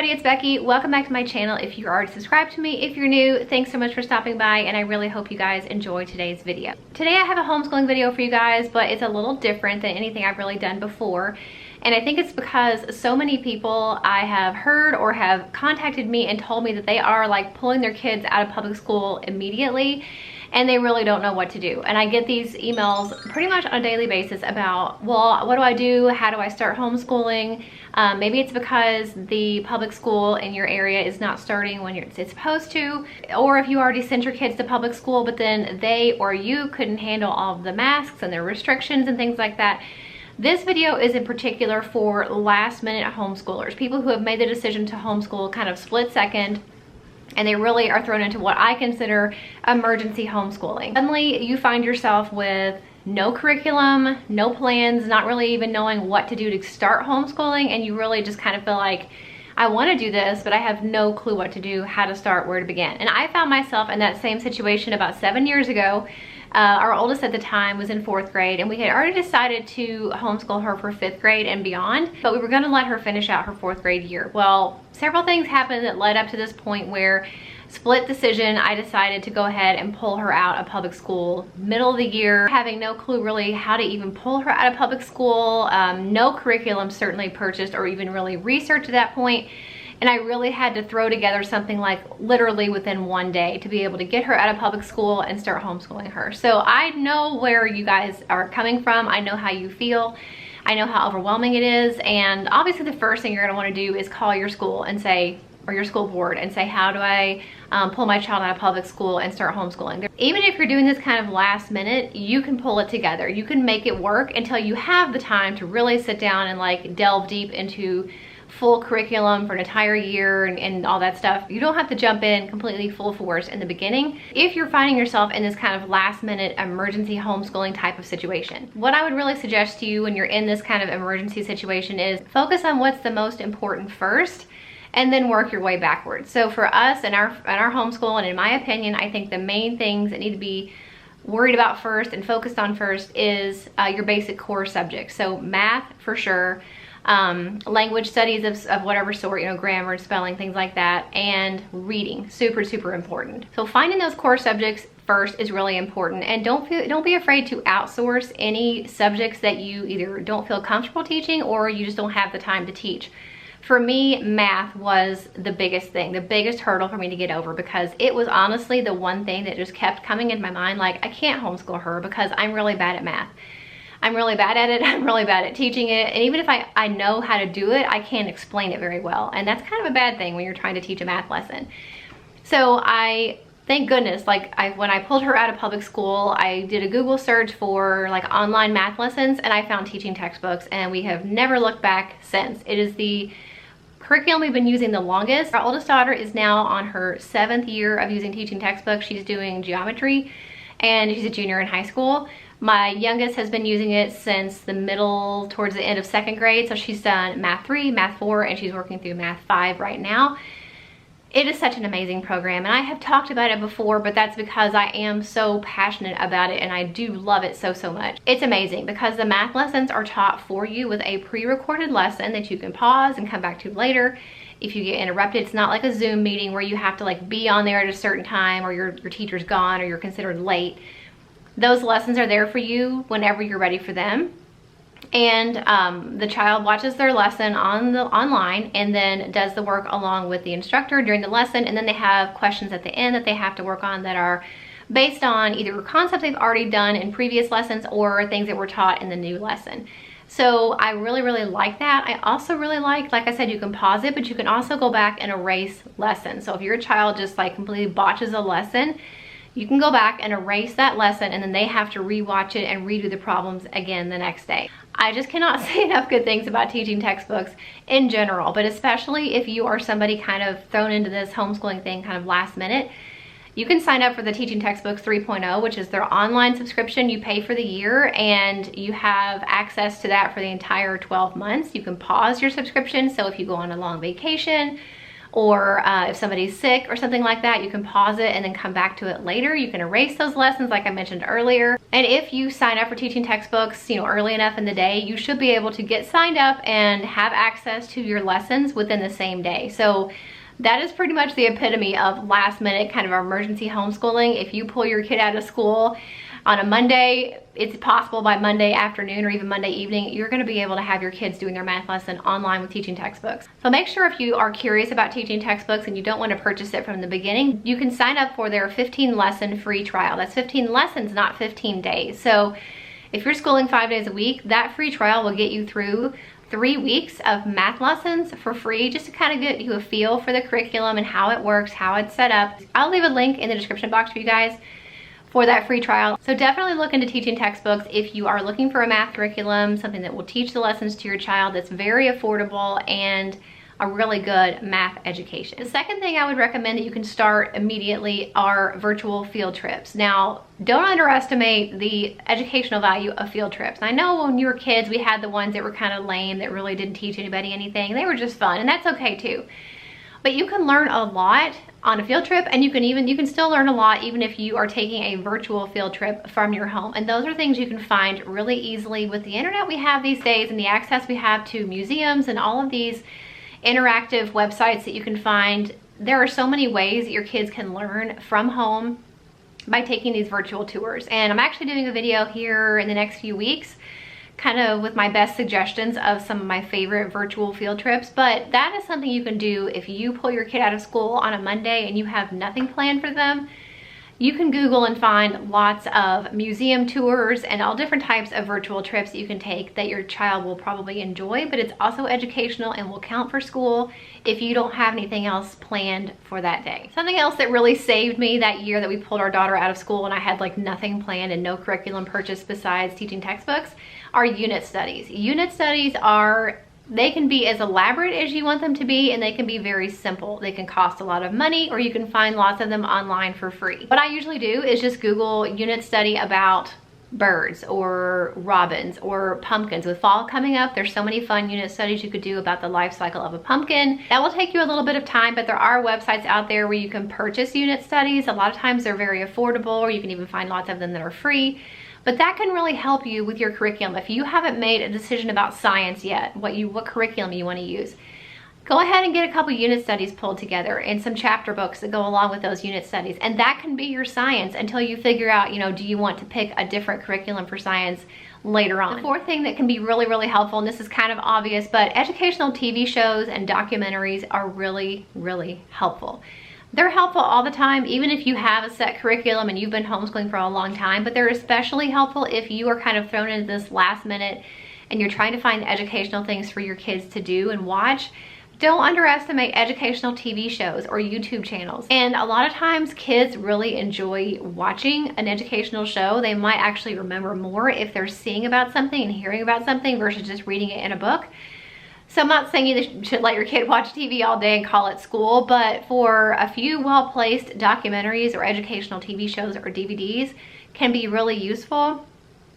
everybody, it's Becky. Welcome back to my channel. If you're already subscribed to me, if you're new, thanks so much for stopping by, and I really hope you guys enjoy today's video. Today I have a homeschooling video for you guys, but it's a little different than anything I've really done before. And I think it's because so many people I have heard or have contacted me and told me that they are like pulling their kids out of public school immediately, and they really don't know what to do. And I get these emails pretty much on a daily basis about, well, what do I do? How do I start homeschooling? Maybe it's because the public school in your area is not starting when it's supposed to, or if you already sent your kids to public school, but then they or you couldn't handle all of the masks and the restrictions and things like that. This video is in particular for last minute homeschoolers, people who have made the decision to homeschool kind of split second, and they really are thrown into what I consider emergency homeschooling. Suddenly you find yourself with no curriculum, no plans, not really even knowing what to do to start homeschooling, and you really just kind of feel like, I want to do this, but I have no clue what to do, how to start, where to begin. And I found myself in that same situation about 7 years ago. Our oldest at the time was in 4th grade, and we had already decided to homeschool her for 5th grade and beyond, but we were going to let her finish out her 4th grade year. Well, several things happened that led up to this point where, split decision, I decided to go ahead and pull her out of public school middle of the year, having no clue really how to even pull her out of public school, no curriculum certainly purchased or even really researched at that point. And I really had to throw together something like literally within one day to be able to get her out of public school and start homeschooling her. So I know where you guys are coming from. I know how you feel. I know how overwhelming it is. And obviously the first thing you're gonna wanna do is call your school and say, or your school board, and say, how do I pull my child out of public school and start homeschooling? Even if you're doing this kind of last minute, you can pull it together. You can make it work until you have the time to really sit down and like delve deep into full curriculum for an entire year and all that stuff. You don't have to jump in completely full force in the beginning if you're finding yourself in this kind of last minute emergency homeschooling type of situation. What I would really suggest to you when you're in this kind of emergency situation is focus on what's the most important first, and then work your way backwards. So for us in our homeschool, and in my opinion, I think the main things that need to be worried about first and focused on first is your basic core subjects. So math for sure, language studies of whatever sort, you know, grammar, spelling, things like that, and reading, super important. So finding those core subjects first is really important, and don't be afraid to outsource any subjects that you either don't feel comfortable teaching or you just don't have the time to teach. For me, math was the biggest thing, the biggest hurdle for me to get over, because it was honestly the one thing that just kept coming in my mind, like, I can't homeschool her because I'm really bad at math. I'm really bad at it, I'm really bad at teaching it, and even if I know how to do it, I can't explain it very well, and that's kind of a bad thing when you're trying to teach a math lesson. So thank goodness, when I pulled her out of public school, I did a Google search for like online math lessons, and I found teaching textbooks, and we have never looked back since. It is the curriculum we've been using the longest. Our oldest daughter is now on her 7th year of using teaching textbooks. She's doing geometry, and she's a junior in high school. My youngest has been using it since the middle, towards the end of 2nd grade. So she's done math 3, math 4, and she's working through math 5 right now. It is such an amazing program, and I have talked about it before, but that's because I am so passionate about it and I do love it so much. It's amazing because the math lessons are taught for you with a pre-recorded lesson that you can pause and come back to later if you get interrupted. It's not like a Zoom meeting where you have to like be on there at a certain time, or your teacher's gone, or you're considered late. Those lessons are there for you whenever you're ready for them. And the child watches their lesson online and then does the work along with the instructor during the lesson, and then they have questions at the end that they have to work on that are based on either concepts they've already done in previous lessons or things that were taught in the new lesson. So I really like that. I also really like I said, you can pause it, but you can also go back and erase lessons. So if your child just like completely botches a lesson, you can go back and erase that lesson, and then they have to rewatch it and redo the problems again the next day. I just cannot say enough good things about teaching textbooks in general, but especially if you are somebody kind of thrown into this homeschooling thing kind of last minute. You can sign up for the Teaching Textbooks 3.0, which is their online subscription. You pay for the year and you have access to that for the entire 12 months. You can pause your subscription, so if you go on a long vacation or if somebody's sick or something like that, you can pause it and then come back to it later. You can erase those lessons like I mentioned earlier. And if you sign up for teaching textbooks, you know, early enough in the day, you should be able to get signed up and have access to your lessons within the same day. So that is pretty much the epitome of last minute kind of emergency homeschooling. If you pull your kid out of school on a Monday, it's possible by Monday afternoon or even Monday evening, you're gonna be able to have your kids doing their math lesson online with teaching textbooks. So make sure if you are curious about teaching textbooks and you don't wanna purchase it from the beginning, you can sign up for their 15 lesson free trial. That's 15 lessons, not 15 days. So if you're schooling 5 days a week, that free trial will get you through 3 weeks of math lessons for free, just to kind of get you a feel for the curriculum and how it works, how it's set up. I'll leave a link in the description box for you guys for that free trial. So definitely look into teaching textbooks if you are looking for a math curriculum, something that will teach the lessons to your child that's very affordable and a really good math education. The second thing I would recommend that you can start immediately are virtual field trips. Now, don't underestimate the educational value of field trips. I know when you were kids, we had the ones that were kind of lame, that really didn't teach anybody anything. They were just fun, and that's okay too. But you can learn a lot on a field trip, and you can still learn a lot even if you are taking a virtual field trip from your home. And those are things you can find really easily with the internet we have these days and the access we have to museums and all of these interactive websites that you can find. There are so many ways that your kids can learn from home by taking these virtual tours. And I'm actually doing a video here in the next few weeks, kind of with my best suggestions of some of my favorite virtual field trips. But that is something you can do if you pull your kid out of school on a Monday and you have nothing planned for them. You can Google and find lots of museum tours and all different types of virtual trips that you can take that your child will probably enjoy, but it's also educational and will count for school if you don't have anything else planned for that day. Something else that really saved me that year that we pulled our daughter out of school and I had like nothing planned and no curriculum purchased besides teaching textbooks are unit studies. Unit studies they can be as elaborate as you want them to be, and they can be very simple. They can cost a lot of money, or you can find lots of them online for free. What I usually do is just Google unit study about birds or robins or pumpkins. With fall coming up, there's so many fun unit studies you could do about the life cycle of a pumpkin. That will take you a little bit of time, but there are websites out there where you can purchase unit studies. A lot of times they're very affordable, or you can even find lots of them that are free. But that can really help you with your curriculum. If you haven't made a decision about science yet, what curriculum you want to use, go ahead and get a couple unit studies pulled together and some chapter books that go along with those unit studies. And that can be your science until you figure out, you know, do you want to pick a different curriculum for science later on. The fourth thing that can be really, really helpful, and this is kind of obvious, but educational TV shows and documentaries are really, really helpful. They're helpful all the time, even if you have a set curriculum and you've been homeschooling for a long time, but they're especially helpful if you are kind of thrown into this last minute and you're trying to find educational things for your kids to do and watch. Don't underestimate educational TV shows or YouTube channels. And a lot of times kids really enjoy watching an educational show. They might actually remember more if they're seeing about something and hearing about something versus just reading it in a book. So I'm not saying you should let your kid watch TV all day and call it school, but for a few well-placed documentaries or educational TV shows or DVDs can be really useful.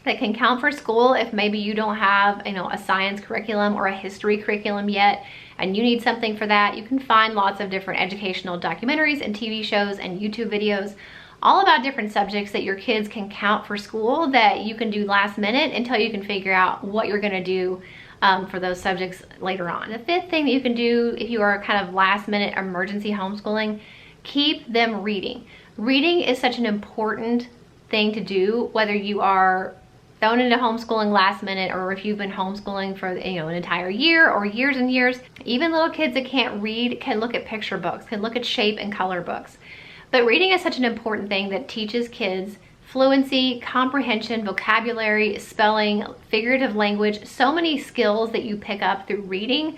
That can count for school if maybe you don't have, you know, a science curriculum or a history curriculum yet and you need something for that. You can find lots of different educational documentaries and TV shows and YouTube videos all about different subjects that your kids can count for school that you can do last minute until you can figure out what you're gonna do for those subjects later on. The fifth thing that you can do if you are kind of last minute emergency homeschooling, keep them reading. Reading is such an important thing to do, whether you are thrown into homeschooling last minute or if you've been homeschooling for, you know, an entire year or years and years. Even little kids that can't read can look at picture books, can look at shape and color books. But reading is such an important thing that teaches kids fluency, comprehension, vocabulary, spelling, figurative language, so many skills that you pick up through reading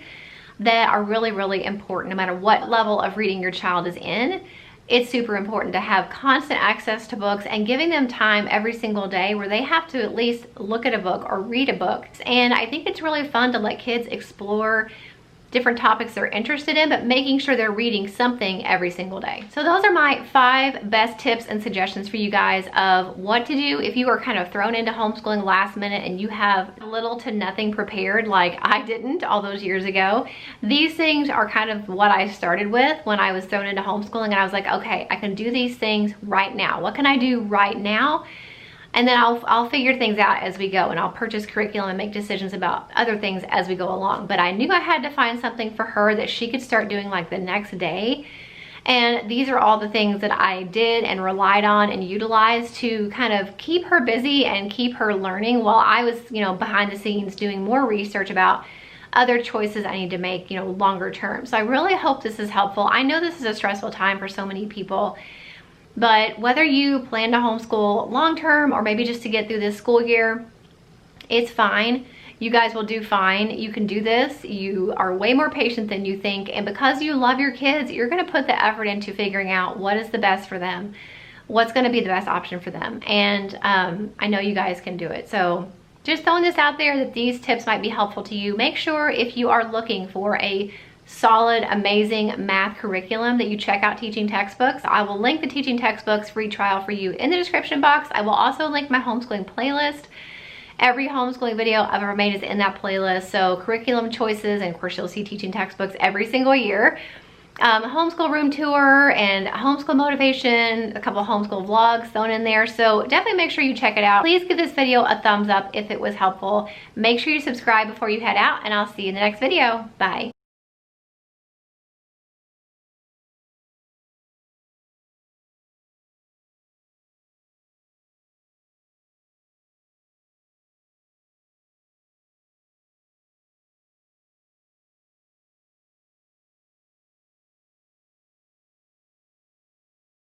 that are really, really important no matter what level of reading your child is in. It's super important to have constant access to books and giving them time every single day where they have to at least look at a book or read a book. And I think it's really fun to let kids explore different topics they're interested in, but making sure they're reading something every single day. So those are my 5 best tips and suggestions for you guys of what to do if you are kind of thrown into homeschooling last minute and you have little to nothing prepared like I didn't all those years ago. These things are kind of what I started with when I was thrown into homeschooling, and I was like, okay, I can do these things right now. What can I do right now? And then I'll figure things out as we go, and I'll purchase curriculum and make decisions about other things as we go along. But I knew I had to find something for her that she could start doing like the next day. And these are all the things that I did and relied on and utilized to kind of keep her busy and keep her learning while I was, you know, behind the scenes doing more research about other choices I need to make, you know, longer term. So I really hope this is helpful. I know this is a stressful time for so many people, but whether you plan to homeschool long-term or maybe just to get through this school year, it's fine. You guys will do fine. You can do this. You are way more patient than you think. And because you love your kids, you're gonna put the effort into figuring out what is the best for them, what's gonna be the best option for them. And I know you guys can do it. So just throwing this out there that these tips might be helpful to you. Make sure if you are looking for a solid, amazing math curriculum that you check out Teaching Textbooks. I will link the Teaching Textbooks free trial for you in the description box. I will also link my homeschooling playlist. Every homeschooling video I've ever made is in that playlist. So curriculum choices, and of course you'll see Teaching Textbooks every single year. Homeschool room tour and homeschool motivation, a couple homeschool vlogs thrown in there. So definitely make sure you check it out. Please give this video a thumbs up if it was helpful. Make sure you subscribe before you head out, and I'll see you in the next video. Bye.